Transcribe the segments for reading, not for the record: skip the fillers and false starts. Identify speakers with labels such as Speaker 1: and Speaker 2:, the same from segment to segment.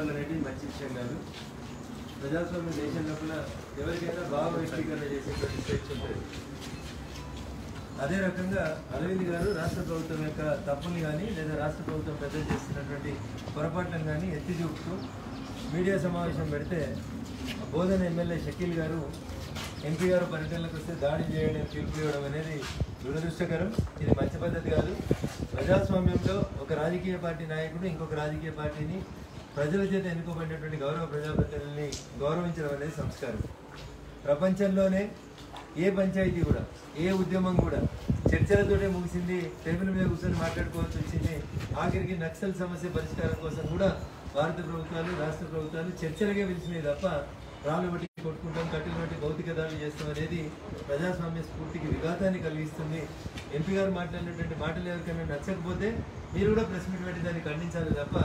Speaker 1: అధికారులు అనేది మంచి విషయం కాదు. ప్రజాస్వామ్య దేశం లోపల ఎవరికైనా భావ వ్యక్తీకరణ చేసేటువంటి స్వేచ్ఛ ఉంటుంది. అదే రకంగా అరవింద్ గారు రాష్ట్ర ప్రభుత్వం యొక్క తప్పుని కానీ లేదా రాష్ట్ర ప్రభుత్వం పెద్దలు చేస్తున్నటువంటి పొరపాట్లను కానీ ఎత్తి చూపుతూ మీడియా సమావేశం పెడితే బోధన ఎమ్మెల్యే షకీల్ గారు ఎంపీ గారు పర్యటనలకు వస్తే దాడి చేయడం పిలుపు ఇవ్వడం అనేది దురదృష్టకరం. ఇది మంచి పద్ధతి కాదు. ప్రజాస్వామ్యంలో ఒక రాజకీయ పార్టీ నాయకుడు ఇంకొక రాజకీయ పార్టీని ప్రజల చేత ఎన్నుకోబడినటువంటి గౌరవ ప్రజాప్రతినిధుల్ని గౌరవించడం అనేది సంస్కారం. ప్రపంచంలోనే ఏ పంచాయతీ కూడా ఏ ఉద్యమం కూడా చర్చలతోటే ముగిసింది. టేబుల్ మీద కూర్చొని మాట్లాడుకోవాల్సి వచ్చింది. ఆఖరికి నక్సల్ సమస్య పరిష్కారం కోసం కూడా భారత ప్రభుత్వాలు రాష్ట్ర ప్రభుత్వాలు చర్చలకే పిలిచినాయి తప్ప రాళ్ళు బట్టి కొట్టుకుంటాం, కట్టెలు బట్టి భౌతిక దాడులు చేస్తాం అనేది ప్రజాస్వామ్య స్ఫూర్తికి విఘాతాన్ని కలిగిస్తుంది. ఎంపీ గారు మాట్లాడినటువంటి మాటలు ఎవరికైనా నచ్చకపోతే మీరు కూడా ప్రెస్ మీట్ పెట్టి దాన్ని ఖండించాలి తప్ప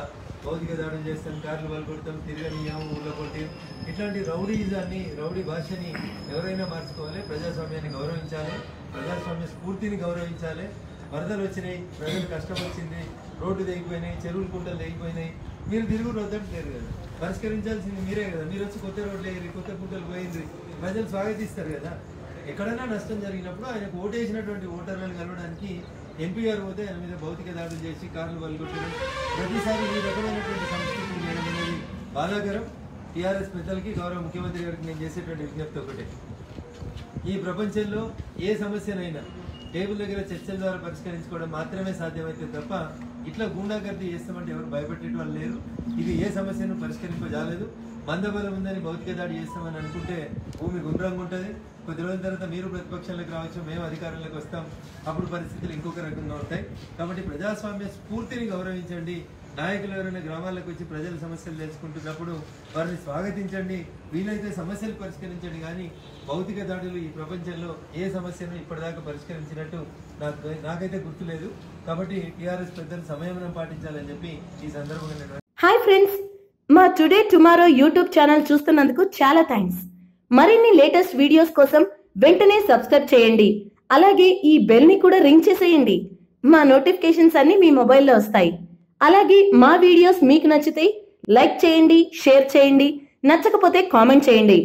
Speaker 1: భౌతిక దాడులు చేస్తాం, కార్లు వాళ్ళు కొడతాం, తిరగనియాము, ఊళ్ళో కొట్టి ఇట్లాంటి రౌడీజాన్ని రౌడీ భాషని ఎవరైనా మార్చుకోవాలి. ప్రజాస్వామ్యాన్ని గౌరవించాలి, ప్రజాస్వామ్య స్ఫూర్తిని గౌరవించాలి. వరదలు వచ్చినాయి, ప్రజలు కష్టం వచ్చింది, రోడ్డు తెగిపోయినాయి, చెరువులు కుంటలు తెగిపోయినాయి, మీరు తిరుగురు వద్దంటే లేరు కదా. పరిష్కరించాల్సింది మీరే కదా. మీరు వచ్చి కొత్త రోడ్లు వేయరు, కొత్త కుంటలు పోయింది, ప్రజలు స్వాగతిస్తారు కదా. ఎక్కడైనా నష్టం జరిగినప్పుడు ఆయనకు ఓటేసినటువంటి ఓటర్లను కలవడానికి ఎంపీ గారు పోతే ఆయన మీద భౌతిక దాడులు చేసి కార్లు పలుకొట్టడం, ప్రతిసారి ఈ రకమైనటువంటి సంస్కృతిని చేయడం అనేది బాధాకరం. టీఆర్ఎస్ పెద్దలకి గౌరవ ముఖ్యమంత్రి గారికి నేను చేసేటువంటి విజ్ఞప్తి ఒకటే, ఈ ప్రపంచంలో ఏ సమస్యనైనా టేబుల్ దగ్గర చర్చల ద్వారా పరిష్కరించుకోవడం మాత్రమే సాధ్యమైతే తప్ప ఇట్లా గూండాగర్దీ చేస్తామంటే ఎవరు భయపెట్టే వాళ్ళు లేరు. ఇది ఏ సమస్యను పరిష్కరింపజాలేదు. మందబలం ఉందని భౌతిక దాడి చేస్తామని అనుకుంటే భూమి గుండ్రంగా ఉంటుంది. కొద్ది రోజుల తర్వాత మీరు ప్రతిపక్షాలకు రావచ్చు, మేము అధికారంలోకి వస్తాం, అప్పుడు పరిస్థితులు ఇంకొక రకంగా ఉంటాయి. కాబట్టి ప్రజాస్వామ్య స్ఫూర్తిని గౌరవించండి. నాయకులు ఎవరైనా గ్రామాలకు వచ్చి ప్రజల సమస్యలు తెలుసుకుంటున్నప్పుడు వారిని స్వాగతించండి, వీలైతే సమస్యలు పరిష్కరించండి. కానీ భౌతిక దాడులు ఈ ప్రపంచంలో ఏ సమస్యను ఇప్పటిదాకా పరిష్కరించినట్టు నాకైతే గుర్తులేదు. కాబట్టి టీఆర్ఎస్ పెద్దలు సంయమనం పాటించాలని చెప్పి ఈ సందర్భంగా నేను.
Speaker 2: హాయ్ ఫ్రెండ్స్, మా టుడే టుమారో యూట్యూబ్ ఛానల్ చూస్తున్నందుకు చాలా థ్యాంక్స్. మరిన్ని లేటెస్ట్ వీడియోస్ కోసం వెంటనే సబ్స్క్రైబ్ చేయండి. అలాగే ఈ బెల్ ని కూడా రింగ్ చేసేయండి. మా నోటిఫికేషన్స్ అన్ని మీ మొబైల్లో వస్తాయి. అలాగే మా వీడియోస్ మీకు నచ్చితే లైక్ చేయండి, షేర్ చేయండి, నచ్చకపోతే కామెంట్ చేయండి.